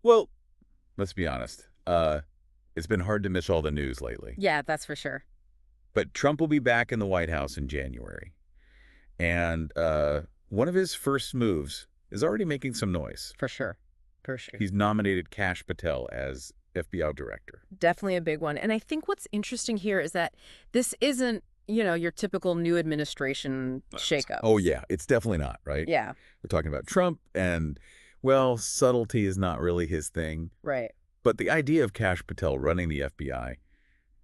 Well, let's be honest. It's been hard to miss all the news lately. Yeah, that's for sure. But Trump will be back in the White House in January. And one of his first moves is already making some noise. For sure. For sure. He's nominated Kash Patel as FBI director. Definitely a big one. And I think what's interesting here is that this isn't, your typical new administration shakeup. Oh, yeah. It's definitely not, right? Yeah. We're talking about Trump, and, well, subtlety is not really his thing. Right. But the idea of Kash Patel running the FBI,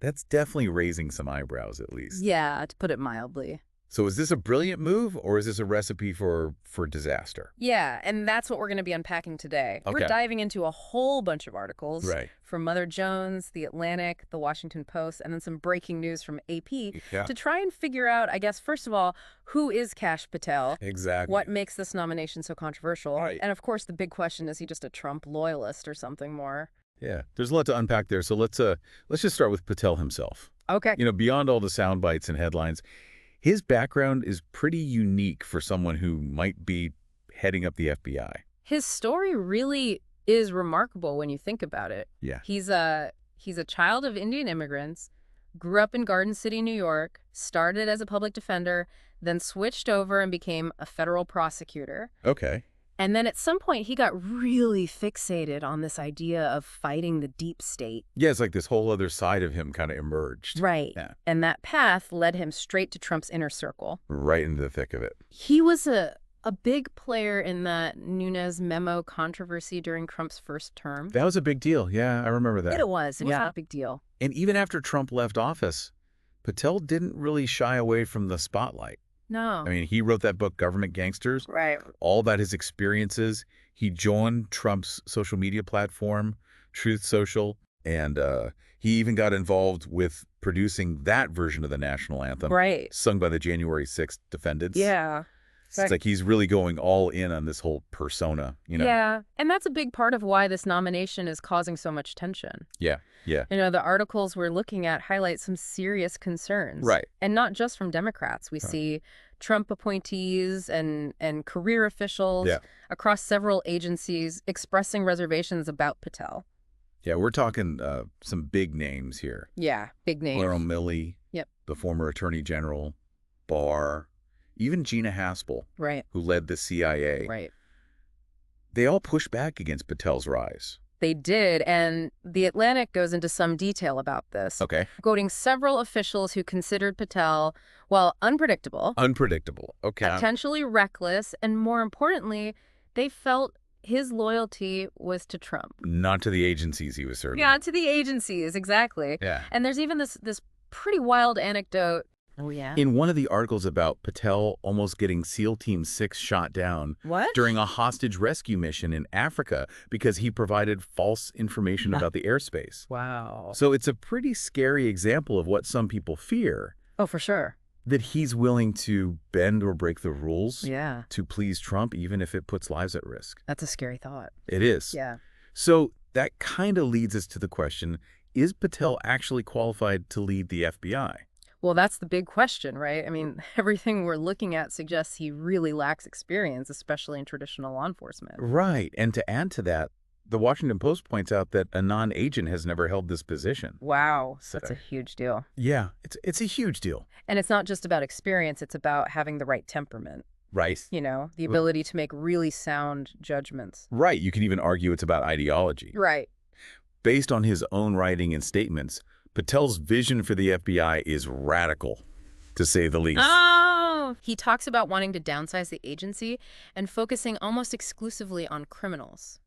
that's definitely raising some eyebrows, at least. Yeah, to put it mildly. So is this a brilliant move, or is this a recipe for disaster? Yeah, and that's what we're going to be unpacking today. Okay. We're diving into a whole bunch of articles Right. from Mother Jones, The Atlantic, The Washington Post, and then some breaking news from AP to try and figure out, I guess, first of all, who is Kash Patel? Exactly. What makes this nomination so controversial? Right. And of course, the big question, is he just a Trump loyalist or something more? Yeah, there's a lot to unpack there. So let's just start with Patel himself. Okay. Beyond all the sound bites and headlines, his background is pretty unique for someone who might be heading up the FBI. His story really is remarkable when you think about it. Yeah. He's a child of Indian immigrants, grew up in Garden City, New York, started as a public defender, then switched over and became a federal prosecutor. Okay. And then at some point, he got really fixated on this idea of fighting the deep state. Yeah, it's like this whole other side of him kind of emerged. Right. Yeah. And that path led him straight to Trump's inner circle. Right into the thick of it. He was a big player in that Nunes memo controversy during Trump's first term. That was a big deal. Yeah, I remember that. It was a big deal. And even after Trump left office, Patel didn't really shy away from the spotlight. No. I mean, he wrote that book, Government Gangsters. Right. All about his experiences. He joined Trump's social media platform, Truth Social, and he even got involved with producing that version of the national anthem. Right. Sung by the January 6th defendants. Yeah. It's like he's really going all in on this whole persona, Yeah, and that's a big part of why this nomination is causing so much tension. Yeah, yeah. The articles we're looking at highlight some serious concerns. Right. And not just from Democrats. We see Trump appointees and career officials across several agencies expressing reservations about Patel. Yeah, we're talking some big names here. Yeah, big names. Laurel Milley, Yep. the former Attorney General, Barr, even Gina Haspel, Right. who led the CIA. Right. They all pushed back against Patel's rise. They did, and The Atlantic goes into some detail about this, Okay. quoting several officials who considered Patel, well, unpredictable, Unpredictable. Okay. potentially reckless, and more importantly, they felt his loyalty was to Trump. Not to the agencies he was serving. Yeah, to the agencies, exactly. Yeah. And there's even this pretty wild anecdote. Oh, yeah? In one of the articles about Patel almost getting SEAL Team 6 shot down What? during a hostage rescue mission in Africa because he provided false information about the airspace. Wow. So it's a pretty scary example of what some people fear, Oh, for sure. that he's willing to bend or break the rules Yeah. to please Trump, even if it puts lives at risk. That's a scary thought. It is. Yeah. So that kind of leads us to the question, is Patel actually qualified to lead the FBI? Well, that's the big question, right? I mean, everything we're looking at suggests he really lacks experience, especially in traditional law enforcement. Right. And to add to that, the Washington Post points out that a non-agent has never held this position. Wow. So- That's a huge deal. Yeah, it's a huge deal. And it's not just about experience, it's about having the right temperament, Right. the ability to make really sound judgments. Right. You can even argue it's about ideology. Right. Based on his own writing and statements, Patel's vision for the FBI is radical, to say the least. Oh! He talks about wanting to downsize the agency and focusing almost exclusively on criminals.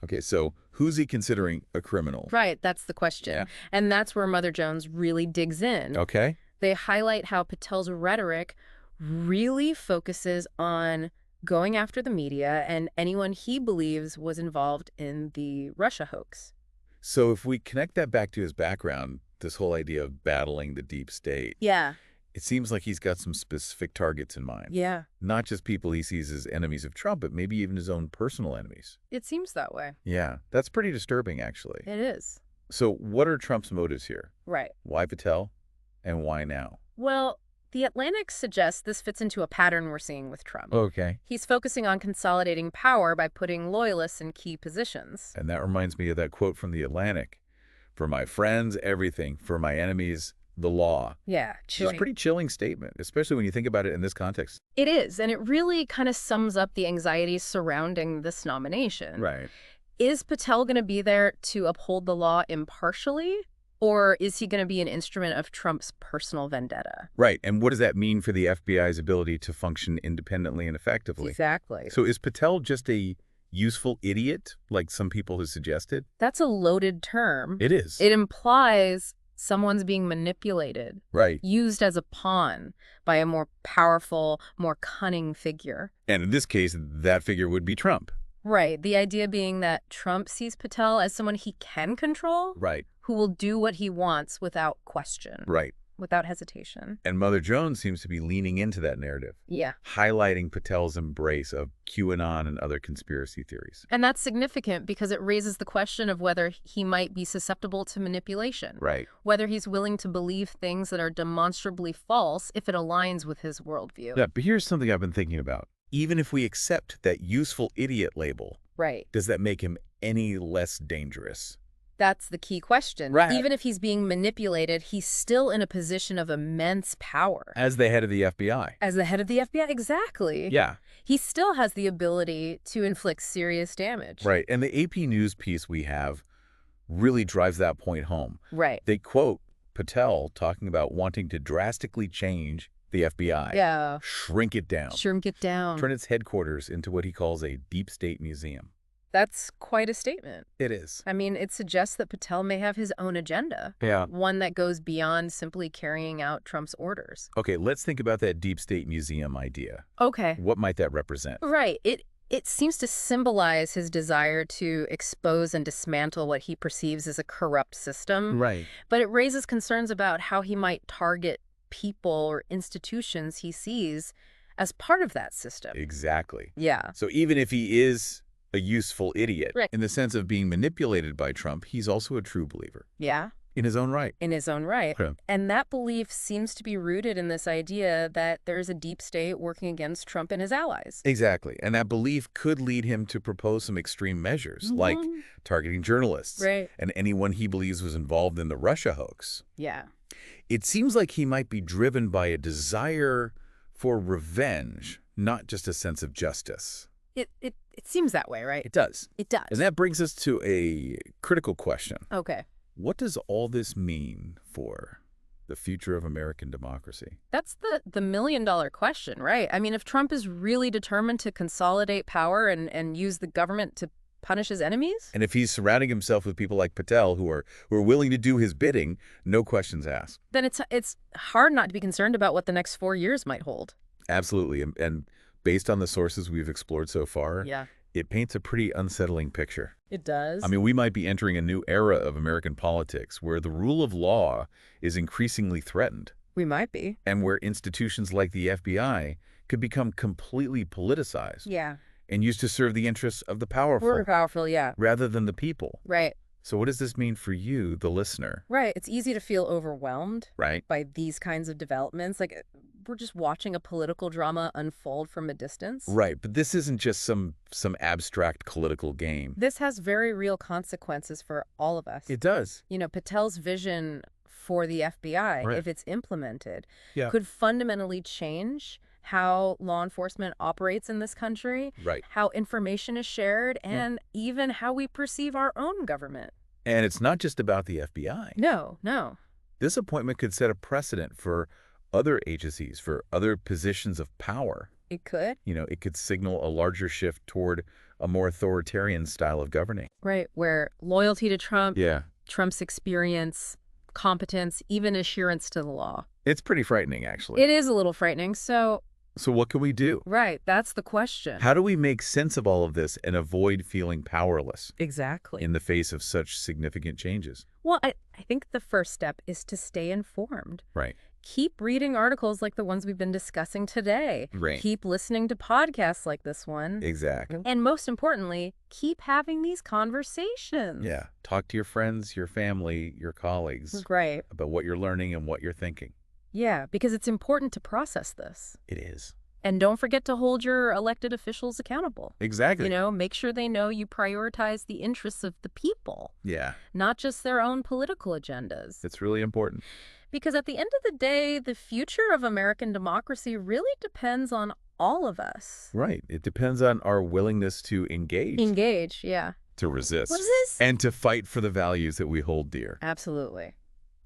Okay, so who's he considering a criminal? Right, that's the question. Yeah. And that's where Mother Jones really digs in. Okay. They highlight how Patel's rhetoric really focuses on going after the media and anyone he believes was involved in the Russia hoax. So if we connect that back to his background, this whole idea of battling the deep state, Yeah. it seems like he's got some specific targets in mind. Yeah. Not just people he sees as enemies of Trump, but maybe even his own personal enemies. It seems that way. Yeah, that's pretty disturbing, actually. It is. So what are Trump's motives here? Right. Why Patel? And why now? Well, The Atlantic suggests this fits into a pattern we're seeing with Trump. Okay. He's focusing on consolidating power by putting loyalists in key positions. And that reminds me of that quote from The Atlantic. For my friends, everything. For my enemies, the law. Yeah, It's a pretty chilling statement, especially when you think about it in this context. It is, and it really kind of sums up the anxieties surrounding this nomination. Right. Is Patel going to be there to uphold the law impartially, or is he going to be an instrument of Trump's personal vendetta? Right. And what does that mean for the FBI's ability to function independently and effectively? Exactly. So is Patel just a useful idiot, like some people have suggested? That's a loaded term. It is. It implies someone's being manipulated, Right. used as a pawn by a more powerful, more cunning figure. And in this case, that figure would be Trump. Right. The idea being that Trump sees Patel as someone he can control, Right. who will do what he wants without question, Right. without hesitation. And Mother Jones seems to be leaning into that narrative, Yeah. highlighting Patel's embrace of QAnon and other conspiracy theories. And that's significant because it raises the question of whether he might be susceptible to manipulation. Right. Whether he's willing to believe things that are demonstrably false if it aligns with his worldview. Yeah, but here's something I've been thinking about. Even if we accept that useful idiot label, Right. does that make him any less dangerous? That's the key question. Right. Even if he's being manipulated, he's still in a position of immense power. As the head of the FBI. As the head of the FBI, exactly. Yeah. He still has the ability to inflict serious damage. Right. And the AP News piece we have really drives that point home. Right. They quote Patel talking about wanting to drastically change the FBI. Yeah. Shrink it down. Shrink it down. Turn its headquarters into what he calls a deep state museum. That's quite a statement. It is. I mean, it suggests that Patel may have his own agenda. Yeah. One that goes beyond simply carrying out Trump's orders. Okay, let's think about that deep state museum idea. Okay. What might that represent? Right. It seems to symbolize his desire to expose and dismantle what he perceives as a corrupt system. Right. But it raises concerns about how he might target people or institutions he sees as part of that system. Exactly. Yeah. So even if he is a useful idiot, Right. in the sense of being manipulated by Trump, he's also a true believer Yeah. in his own right. In his own right. Okay. And that belief seems to be rooted in this idea that there's a deep state working against Trump and his allies. Exactly. And that belief could lead him to propose some extreme measures, like targeting journalists Right. and anyone he believes was involved in the Russia hoax. Yeah. It seems like he might be driven by a desire for revenge, not just a sense of justice. It seems that way, right? It does. It does. And that brings us to a critical question. Okay. What does all this mean for the future of American democracy? That's the million-dollar question, right? I mean, if Trump is really determined to consolidate power and use the government to punish his enemies? And if he's surrounding himself with people like Patel who are willing to do his bidding, no questions asked. Then it's hard not to be concerned about what the next 4 years might hold. Absolutely. And based on the sources we've explored so far, Yeah. it paints a pretty unsettling picture. It does. I mean, we might be entering a new era of American politics where the rule of law is increasingly threatened, we might be. and where institutions like the FBI could become completely politicized Yeah. and used to serve the interests of the powerful We're powerful, yeah. rather than the people. Right. So what does this mean for you, the listener? Right. It's easy to feel overwhelmed Right? by these kinds of developments. Like, we're just watching a political drama unfold from a distance. Right, but this isn't just some abstract political game. This has very real consequences for all of us. It does. You know, Patel's vision for the FBI, Right. if it's implemented, Yeah. could fundamentally change how law enforcement operates in this country, Right. how information is shared, and even how we perceive our own government. And it's not just about the FBI. No. This appointment could set a precedent for other agencies, for other positions of power. It could. You know, it could signal a larger shift toward a more authoritarian style of governing. Right, where loyalty to Trump, Yeah. Trump's experience, competence, even adherence to the law. It's pretty frightening, actually. It is a little frightening. So, So what can we do? right, that's the question. How do we make sense of all of this and avoid feeling powerless Exactly. in the face of such significant changes? Well, I think the first step is to stay informed. Right. Keep reading articles like the ones we've been discussing today. Right. Keep listening to podcasts like this one. Exactly. And most importantly, keep having these conversations. Yeah. Talk to your friends, your family, your colleagues Right. about what you're learning and what you're thinking. Yeah, because it's important to process this. It is. And don't forget to hold your elected officials accountable. Exactly. Make sure they know you prioritize the interests of the people, Yeah, not just their own political agendas. it's really important. Because at the end of the day, the future of American democracy really depends on all of us. Right. It depends on our willingness to engage, Engage, yeah. to resist, What is this? and to fight for the values that we hold dear. Absolutely.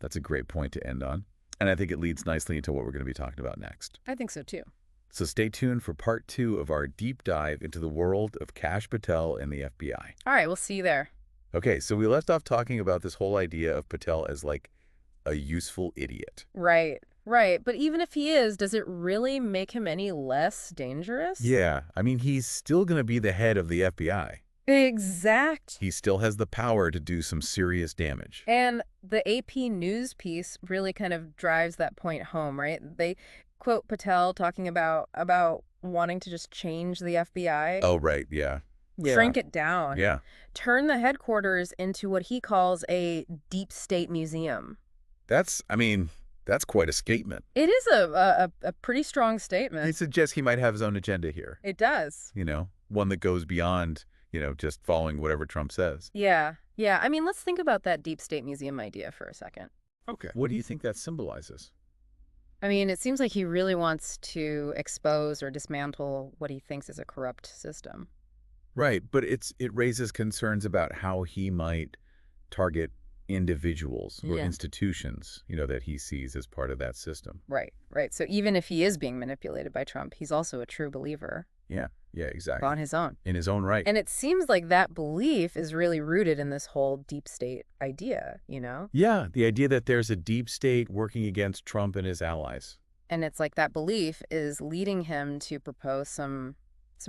That's a great point to end on. And I think it leads nicely into what we're going to be talking about next. I think so too. So stay tuned for part 2 of our deep dive into the world of Kash Patel and the FBI. All right, we'll see you there. Okay, so we left off talking about this whole idea of Patel as like a useful idiot. Right, right. But even if he is, does it really make him any less dangerous? Yeah, I mean, he's still going to be the head of the FBI. Exactly. He still has the power to do some serious damage. And the AP News piece really kind of drives that point home, right? They quote Patel talking about wanting to just change the FBI. Oh, right, yeah. Shrink it down. Yeah. Turn the headquarters into what he calls a deep state museum. That's quite a statement. It is a pretty strong He statement. suggests he might have his own agenda here, It does. one that goes beyond, just following whatever Trump says. Yeah. Yeah. I mean, let's think about that deep state museum idea for a second. Okay. What do you think that symbolizes? I mean, it seems like he really wants to expose or dismantle what he thinks is a corrupt system. Right, but it raises concerns about how he might target individuals or Yeah. institutions, that he sees as part of that system. Right, right. So even if he is being manipulated by Trump, he's also a true believer Yeah, exactly. on his own. In his own right. And it seems like that belief is really rooted in this whole deep state idea, Yeah, the idea that there's a deep state working against Trump and his allies. And it's like that belief is leading him to propose some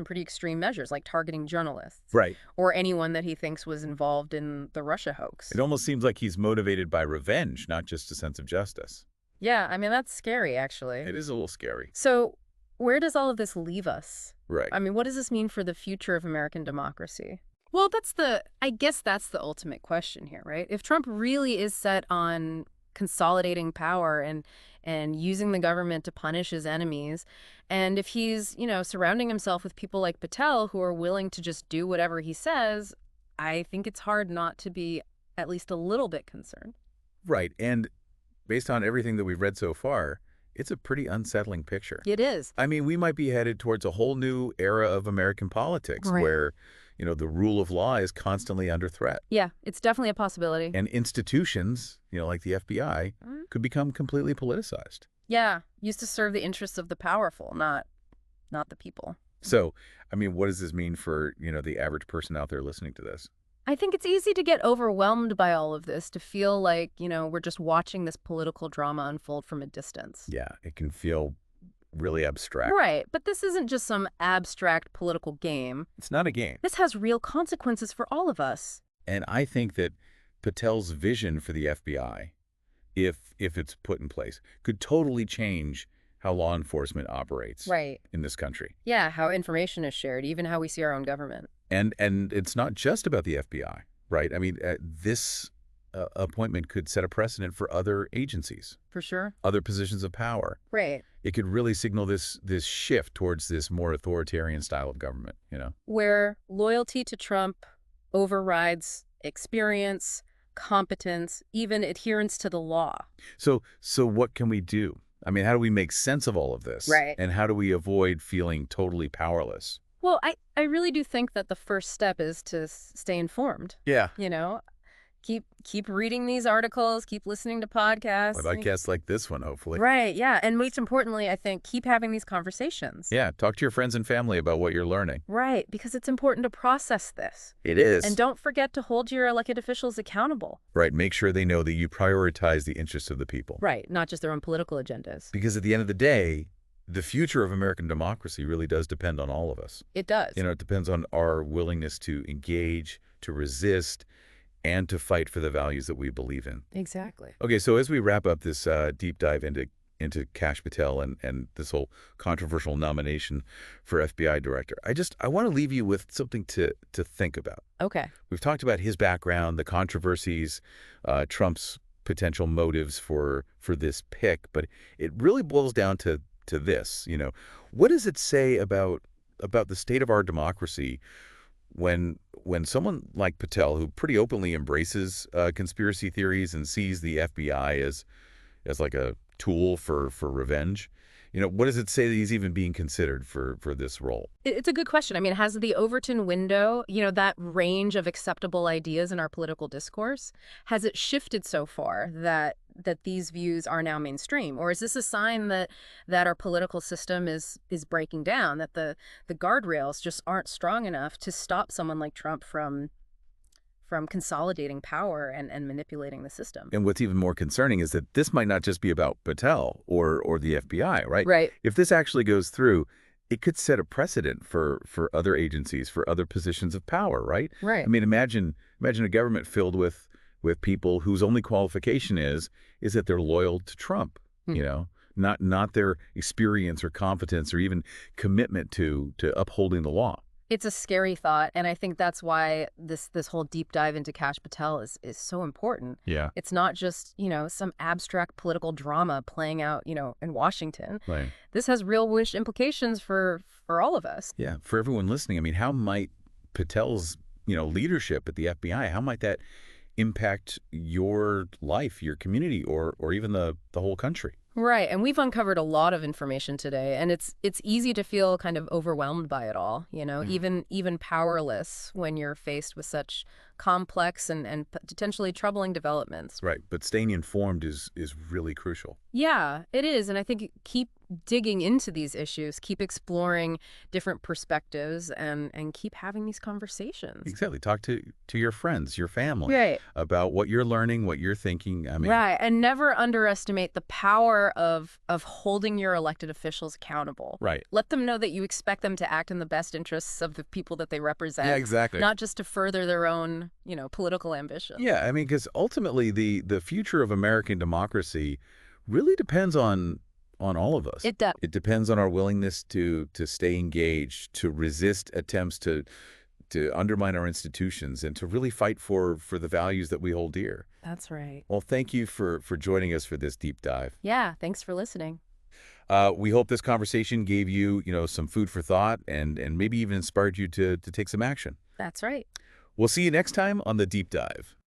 pretty extreme measures, like targeting journalists. Right. Or anyone that he thinks was involved in the Russia hoax. It almost seems like he's motivated by revenge, not just a sense of justice. Yeah, I mean, that's scary, actually. It is a little scary. So where does all of this leave us? Right. I mean, what does this mean for the future of American democracy? Well, I guess that's the ultimate question here, right? If Trump really is set on consolidating power and using the government to punish his enemies, and if he's, surrounding himself with people like Patel who are willing to just do whatever he says, I think it's hard not to be at least a little bit concerned. Right. And based on everything that we've read so far, it's a pretty unsettling picture. It is. I mean, we might be headed towards a whole new era of American politics Right. where, the rule of law is constantly under threat. Yeah, it's definitely a possibility. And institutions, like the FBI, could become completely politicized. Yeah, used to serve the interests of the powerful, not the people. So, I mean, what does this mean for, the average person out there listening to this? I think it's easy to get overwhelmed by all of this, to feel like, we're just watching this political drama unfold from a distance. Yeah, it can feel really abstract. Right, but this isn't just some abstract political game. It's not a game. This has real consequences for all of us. And I think that Patel's vision for the FBI, if it's put in place, could totally change how law enforcement operates Right. in this country. Yeah, how information is shared, even how we see our own government. And it's not just about the FBI, right? I mean, this appointment could set a precedent for other agencies, For sure. other positions of power. Right. It could really signal this shift towards this more authoritarian style of government, Where loyalty to Trump overrides experience, competence, even adherence to the law. So what can we do? I mean, how do we make sense of all of this? Right. And how do we avoid feeling totally powerless? Well, I really do think that the first step is to stay informed. Yeah. Keep reading these articles, keep listening to podcasts. With podcasts like this one, hopefully. Right, yeah. And most importantly, I think, keep having these conversations. Yeah, talk to your friends and family about what you're learning. Right, because it's important to process this. It is. And don't forget to hold your elected officials accountable. Right, make sure they know that you prioritize the interests of the people. Right, not just their own political agendas. Because at the end of the day, the future of American democracy really does depend on all of us. It does. It depends on our willingness to engage, to resist, and to fight for the values that we believe in. Exactly. Okay, so as we wrap up this deep dive into Kash Patel and this whole controversial nomination for FBI director, I want to leave you with something to think about. Okay. We've talked about his background, the controversies, Trump's potential motives for this pick, but it really boils down to this. What does it say about the state of our democracy when someone like Patel, who pretty openly embraces conspiracy theories and sees the FBI as like a tool for revenge, what does it say that he's even being considered for this role? It's a good question. I mean, has the Overton window, that range of acceptable ideas in our political discourse, has it shifted so far that these views are now mainstream? Or is this a sign that our political system is breaking down, that the guardrails just aren't strong enough to stop someone like Trump from consolidating power and manipulating the system? And what's even more concerning is that this might not just be about Patel or the FBI, right? Right. If this actually goes through, it could set a precedent for other agencies, for other positions of power, right? Right. I mean, imagine a government filled with people whose only qualification is that they're loyal to Trump, not their experience or competence or even commitment to upholding the law. It's a scary thought, and I think that's why this whole deep dive into Kash Patel is so important. Yeah. It's not just, some abstract political drama playing out, in Washington. Right. This has real wish implications for all of us. Yeah. For everyone listening, I mean, how might Patel's, leadership at the FBI, how might that impact your life, your community, or even the whole country? Right, and we've uncovered a lot of information today, and it's easy to feel kind of overwhelmed by it all, even powerless when you're faced with such complex and potentially troubling developments. Right, but staying informed is really crucial. Yeah, it is, and I think keep digging into these issues, keep exploring different perspectives, and keep having these conversations. Exactly. Talk to your friends, your family, Right. about what you're learning, what you're thinking. I mean, Right, and never underestimate the power of holding your elected officials accountable. right. Let them know that you expect them to act in the best interests of the people that they represent. Yeah, exactly. Not just to further their own, political ambitions. Yeah, I mean, because ultimately the future of American democracy really depends on all of us. It does. It depends on our willingness to stay engaged, to resist attempts to undermine our institutions, and to really fight for the values that we hold dear. That's right. Well, thank you for joining us for this deep dive. Yeah, thanks for listening. We hope this conversation gave you, some food for thought and maybe even inspired you to take some action. That's right. We'll see you next time on The Deep Dive.